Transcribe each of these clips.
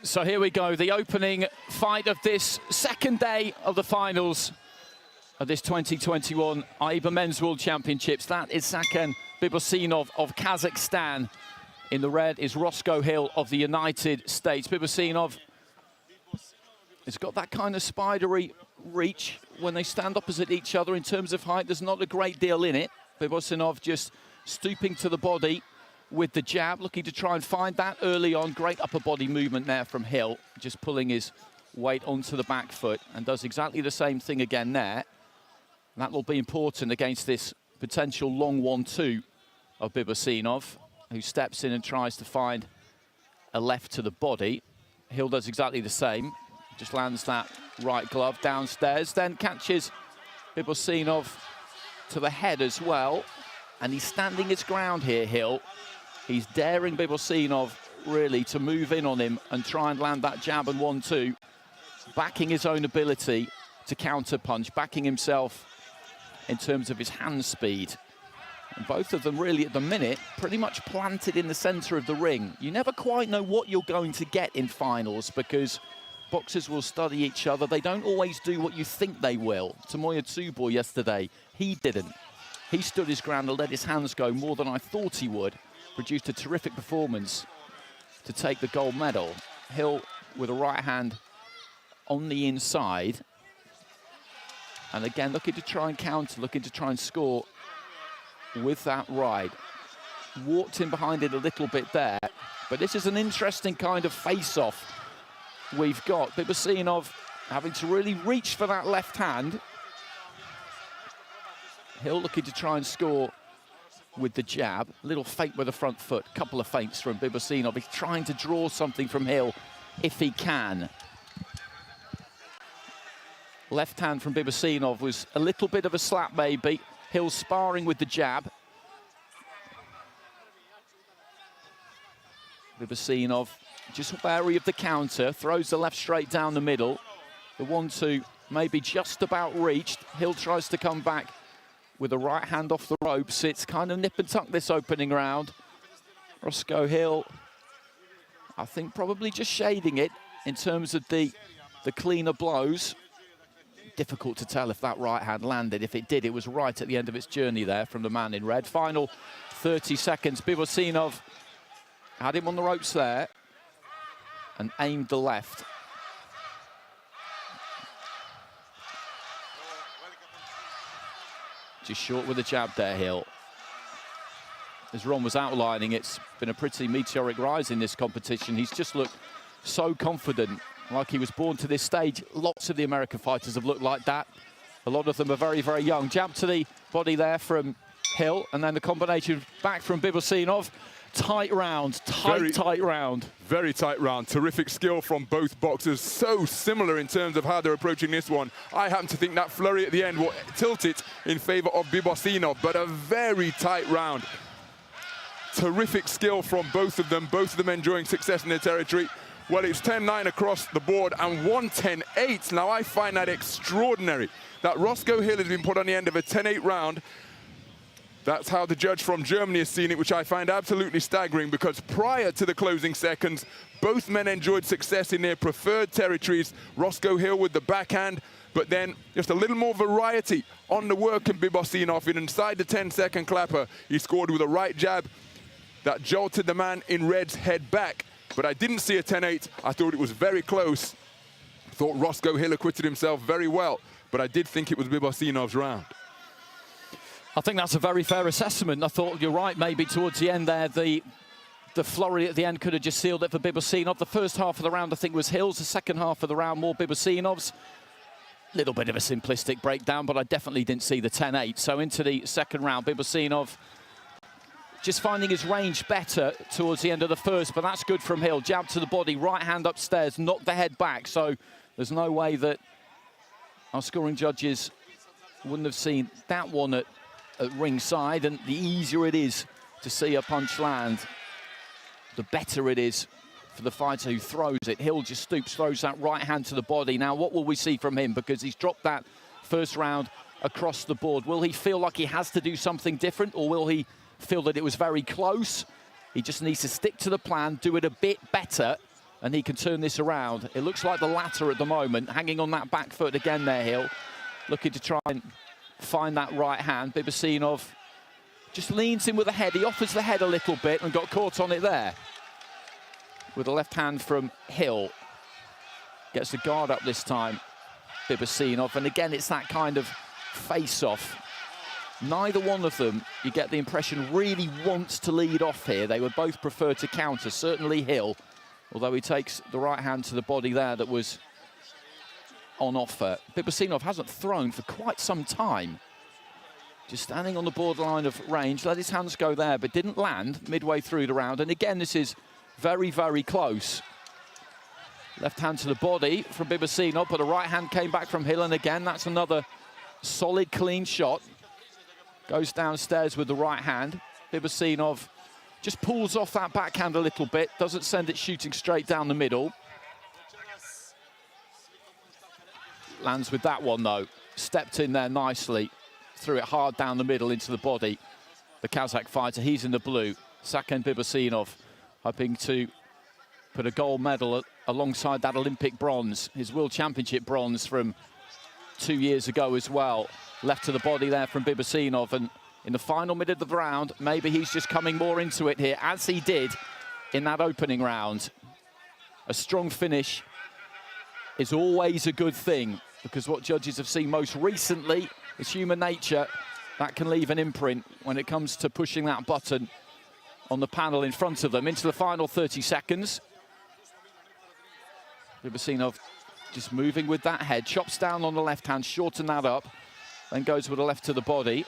So here we go, the opening fight of this second day of the finals of this 2021 AIBA Men's World Championships. That is Saken Bibossinov of Kazakhstan. In the red is Roscoe Hill of the United States. Bibossinov has got that kind of spidery reach when they stand opposite each other in terms of height. There's not a great deal in it. Bibossinov just stooping to the body with the jab, looking to try and find that early on. Great upper body movement there from Hill, just pulling his weight onto the back foot, and does exactly the same thing again there. That will be important against this potential long 1-2 of Bibossinov, who steps in and tries to find a left to the body. Hill does exactly the same, just lands that right glove downstairs, then catches Bibossinov to the head as well, and he's standing his ground here, Hill. He's daring Bibossinov really to move in on him and try and land that jab and 1-2, backing his own ability to counter punch, backing himself in terms of his hand speed. And both of them really at the minute pretty much planted in the center of the ring. You never quite know what you're going to get in finals because boxers will study each other. They don't always do what you think they will. Tomoya Tsuboi yesterday, he didn't. He stood his ground and let his hands go more than I thought he would. Produced a terrific performance to take the gold medal. Hill with a right hand on the inside. And again, looking to try and counter, looking to try and score with that right. Walked in behind it a little bit there. But this is an interesting kind of face-off we've got. Bibossinov having to really reach for that left hand. Hill looking to try and score with the jab. A little feint with the front foot. Couple of feints from Bibossinov. He's trying to draw something from Hill if he can. Left hand from Bibossinov was a little bit of a slap maybe. Hill sparring with the jab. Bibossinov just wary of the counter. Throws the left straight down the middle. The 1-2 maybe just about reached. Hill tries to come back with a right hand off the ropes. It's kind of nip and tuck this opening round. Roscoe Hill, I think probably just shading it in terms of the cleaner blows. Difficult to tell if that right hand landed. If it did, it was right at the end of its journey there from the man in red. Final 30 seconds. Bibossinov had him on the ropes there and aimed the left. Just short with the jab there, Hill. As Ron was outlining, it's been a pretty meteoric rise in this competition. He's just looked so confident, like he was born to this stage. Lots of the American fighters have looked like that. A lot of them are very, very young. Jab to the body there from Hill, and then the combination back from Bibossinov. Tight round, tight round. Very tight round. Terrific skill from both boxers. So similar in terms of how they're approaching this one. I happen to think that flurry at the end will tilt it in favor of Bibossinov, but a very tight round. Terrific skill from both of them enjoying success in their territory. Well, it's 10-9 across the board and 1-10-8. Now, I find that extraordinary that Roscoe Hill has been put on the end of a 10-8 round. That's how the judge from Germany has seen it, which I find absolutely staggering because prior to the closing seconds, both men enjoyed success in their preferred territories. Roscoe Hill with the backhand, but then just a little more variety on the work of Bibossinov. And inside the 10-second clapper, he scored with a right jab that jolted the man in red's head back. But I didn't see a 10-8. I thought it was very close. I thought Roscoe Hill acquitted himself very well, but I did think it was Bibosinov's round. I think that's a very fair assessment. I thought you're right, maybe towards the end there, the flurry at the end could have just sealed it for Bibossinov. The first half of the round, I think, was Hill's. The second half of the round, more Bibosinov's. Little bit of a simplistic breakdown, but I definitely didn't see the 10-8. So into the second round, Bibossinov just finding his range better towards the end of the first, but that's good from Hill. Jab to the body, right hand upstairs, knocked the head back. So there's no way that our scoring judges wouldn't have seen that one at ringside. And the easier it is to see a punch land, the better it is for the fighter who throws it. Hill just stoops, throws that right hand to the body. Now, what will we see from him? Because he's dropped that first round across the board. Will he feel like he has to do something different, or will he feel that it was very close? He just needs to stick to the plan, do it a bit better, and he can turn this around. It looks like the latter at the moment, hanging on that back foot again there, Hill. Looking to try and find that right hand. Bibossinov just leans in with the head. He offers the head a little bit and got caught on it there. With a left hand from Hill. Gets the guard up this time, Bibossinov. And again, it's that kind of face-off. Neither one of them, you get the impression, really wants to lead off here. They would both prefer to counter, certainly Hill, although he takes the right hand to the body there that was on offer. Bibossinov hasn't thrown for quite some time. Just standing on the borderline of range, let his hands go there, but didn't land midway through the round. And again, this is very, very close. Left hand to the body from Bibossinov, but the right hand came back from Hill, and again, that's another solid, clean shot. Goes downstairs with the right hand. Bibossinov just pulls off that backhand a little bit, doesn't send it shooting straight down the middle. Lands with that one, though. Stepped in there nicely. Threw it hard down the middle into the body. The Kazakh fighter, he's in the blue. Saken Bibossinov hoping to put a gold medal alongside that Olympic bronze, his World Championship bronze from 2 years ago as well. Left to the body there from Bibossinov, and in the final minute of the round, maybe he's just coming more into it here, as he did in that opening round. A strong finish is always a good thing, because what judges have seen most recently is human nature. That can leave an imprint when it comes to pushing that button on the panel in front of them. Into the final 30 seconds. Bibossinov just moving with that head, chops down on the left hand, shorten that up, then goes with a left to the body.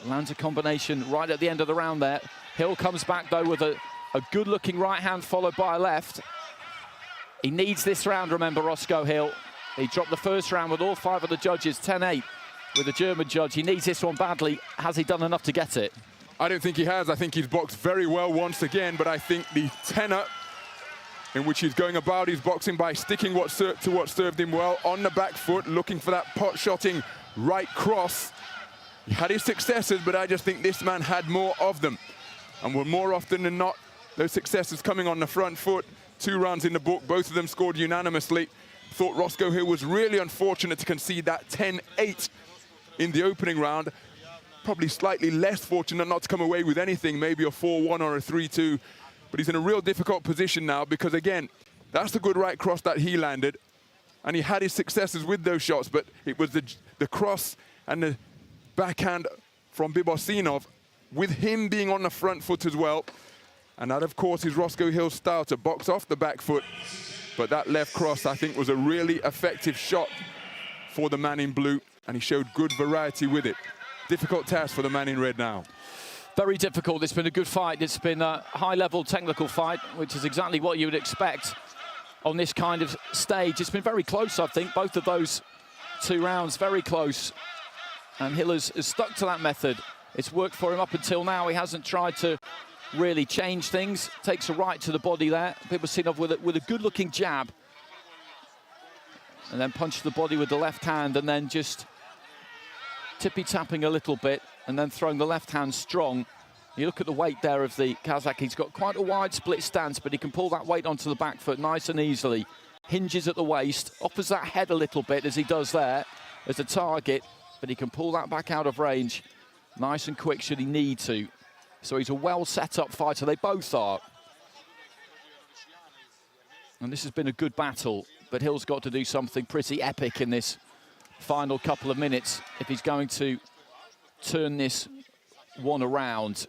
Lands a combination right at the end of the round there. Hill comes back though with a good looking right hand followed by a left. He needs this round, remember, Roscoe, Hill. He dropped the first round with all 5 of the judges, 10-8 with the German judge. He needs this one badly. Has he done enough to get it? I don't think he has. I think he's boxed very well once again, but I think the tenor in which he's going about his boxing by sticking to what served him well on the back foot, looking for that pot-shotting right cross. He had his successes, but I just think this man had more of them. And were more often than not, those successes coming on the front foot. 2 rounds in the book, both of them scored unanimously. Thought Roscoe here was really unfortunate to concede that 10-8 in the opening round. Probably slightly less fortunate not to come away with anything, maybe a 4-1 or a 3-2. But he's in a real difficult position now because, again, that's the good right cross that he landed. And he had his successes with those shots, but it was the cross and the backhand from Bibossinov, with him being on the front foot as well. And that, of course, is Roscoe Hill's style, to box off the back foot. But that left cross, I think, was a really effective shot for the man in blue, and he showed good variety with it. Difficult task for the man in red now. Very difficult. It's been a good fight. It's been a high-level technical fight, which is exactly what you would expect on this kind of stage. It's been very close, I think. Both of those 2 rounds, very close. And Hill has stuck to that method. It's worked for him up until now. He hasn't tried to really change things. Takes a right to the body there. Bibossinov with a good-looking jab. And then punch the body with the left hand, and then just tippy-tapping a little bit, and then throwing the left hand strong. You look at the weight there of the Kazakh. He's got quite a wide split stance, but he can pull that weight onto the back foot nice and easily. Hinges at the waist, offers that head a little bit as he does there as a target, but he can pull that back out of range nice and quick should he need to. So he's a well set up fighter. They both are. And this has been a good battle, but Hill's got to do something pretty epic in this final couple of minutes if he's going to turn this one around.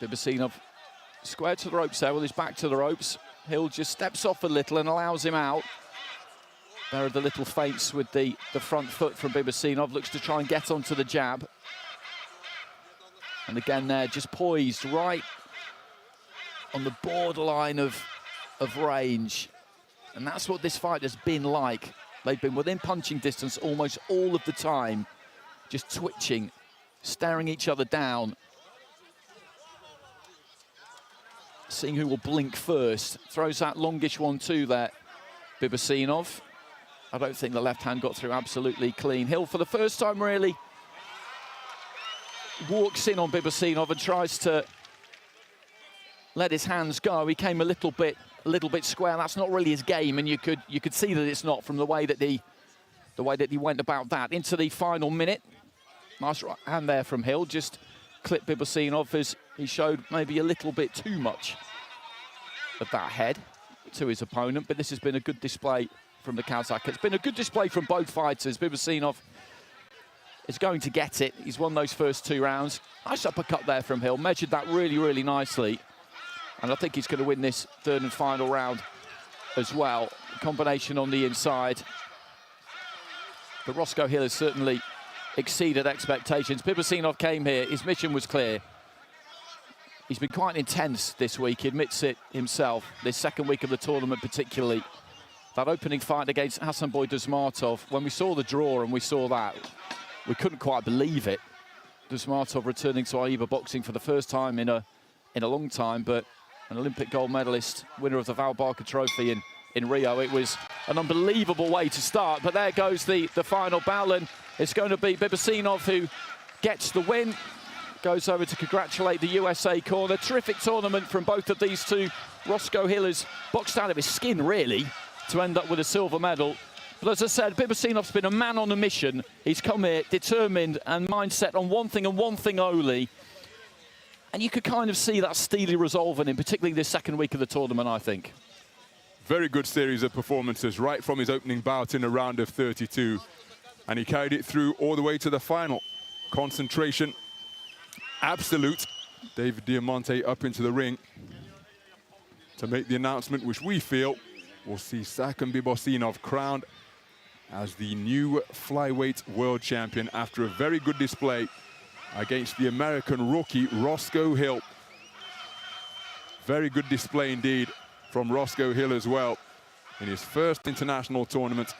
Bibossinov squared to the ropes there with his back to the ropes. Hill just steps off a little and allows him out. There are the little feints with the front foot from Bibossinov. Looks to try and get onto the jab. And again there, just poised right on the borderline of range. And that's what this fight has been like. They've been within punching distance almost all of the time. Just twitching, staring each other down. Seeing who will blink first. Throws that longish 1-2 there, Bibossinov. I don't think the left hand got through absolutely clean. Hill, for the first time, really walks in on Bibossinov and tries to let his hands go. He came a little bit square. That's not really his game, and you could see that it's not from the way that he went about that. Into the final minute, nice right hand there from Hill, just clipped Bibossinov as he showed maybe a little bit too much of that head to his opponent. But this has been a good display from the Kazakh. It's been a good display from both fighters. Bibossinov is going to get it. He's won those first 2 rounds. Nice uppercut there from Hill. Measured that really, really nicely. And I think he's going to win this 3rd and final round as well. Combination on the inside. But Roscoe Hill has certainly exceeded expectations. Bibossinov came here. His mission was clear. He's been quite intense this week. He admits it himself. This second week of the tournament particularly. That opening fight against Hasanboy Dusmatov, when we saw the draw and we saw that, we couldn't quite believe it. Dusmatov returning to AIBA boxing for the first time in a long time, but an Olympic gold medalist, winner of the Val Barker Trophy in Rio. It was an unbelievable way to start, but there goes the final bell, and it's going to be Bibossinov who gets the win. Goes over to congratulate the USA corner. Terrific tournament from both of these two. Roscoe Hill has boxed out of his skin, really, to end up with a silver medal. But as I said, Bibosinov's been a man on a mission. He's come here determined and mindset on one thing and one thing only. And you could kind of see that steely resolve in him, particularly this second week of the tournament, I think. Very good series of performances right from his opening bout in a round of 32. And he carried it through all the way to the final. Concentration, absolute. David Diamante up into the ring to make the announcement, which we feel will see Saken Bibossinov crowned as the new flyweight world champion after a very good display against the American rookie Roscoe Hill. Very good display indeed from Roscoe Hill as well in his first international tournament,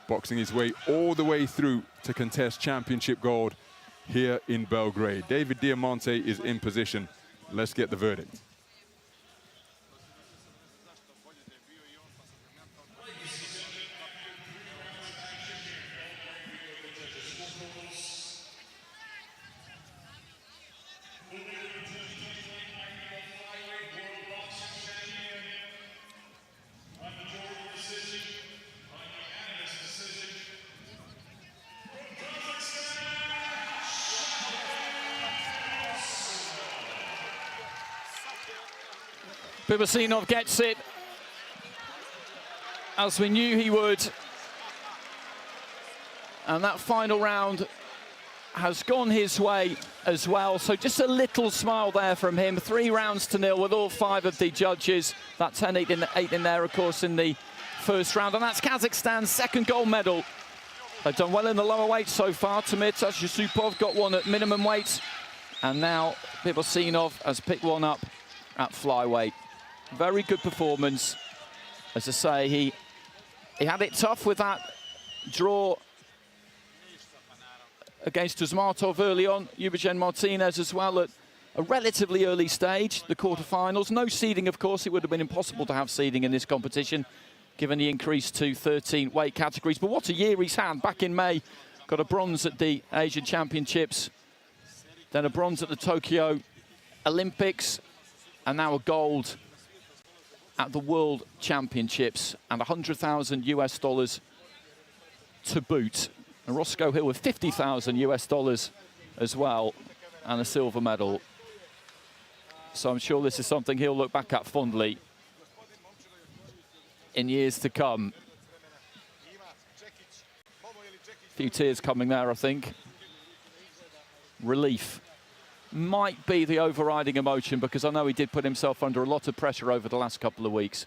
boxing his way all the way through to contest championship gold here in Belgrade. David Diamante is in position. Let's get the verdict. Bibossinov gets it, as we knew he would. And that final round has gone his way as well. So just a little smile there from him. 3 rounds to 0 with all 5 of the judges. That 10-8 in there, of course, in the first round. And that's Kazakhstan's 2nd gold medal. They've done well in the lower weight so far. Tamirtas Yusupov got one at minimum weight. And now Bibossinov has picked one up at flyweight. Very good performance. As I say, he had it tough with that draw against Dusmatov early on. Eugen Martinez as well at a relatively early stage, the quarterfinals. No seeding, of course. It would have been impossible to have seeding in this competition, given the increase to 13 weight categories. But what a year he's had. Back in May, got a bronze at the Asian Championships, then a bronze at the Tokyo Olympics, and now a gold at the World Championships, and $100,000 US to boot. And Roscoe Hill with $50,000 US as well, and a silver medal. So I'm sure this is something he'll look back at fondly in years to come. A few tears coming there, I think. Relief might be the overriding emotion, because I know he did put himself under a lot of pressure over the last couple of weeks.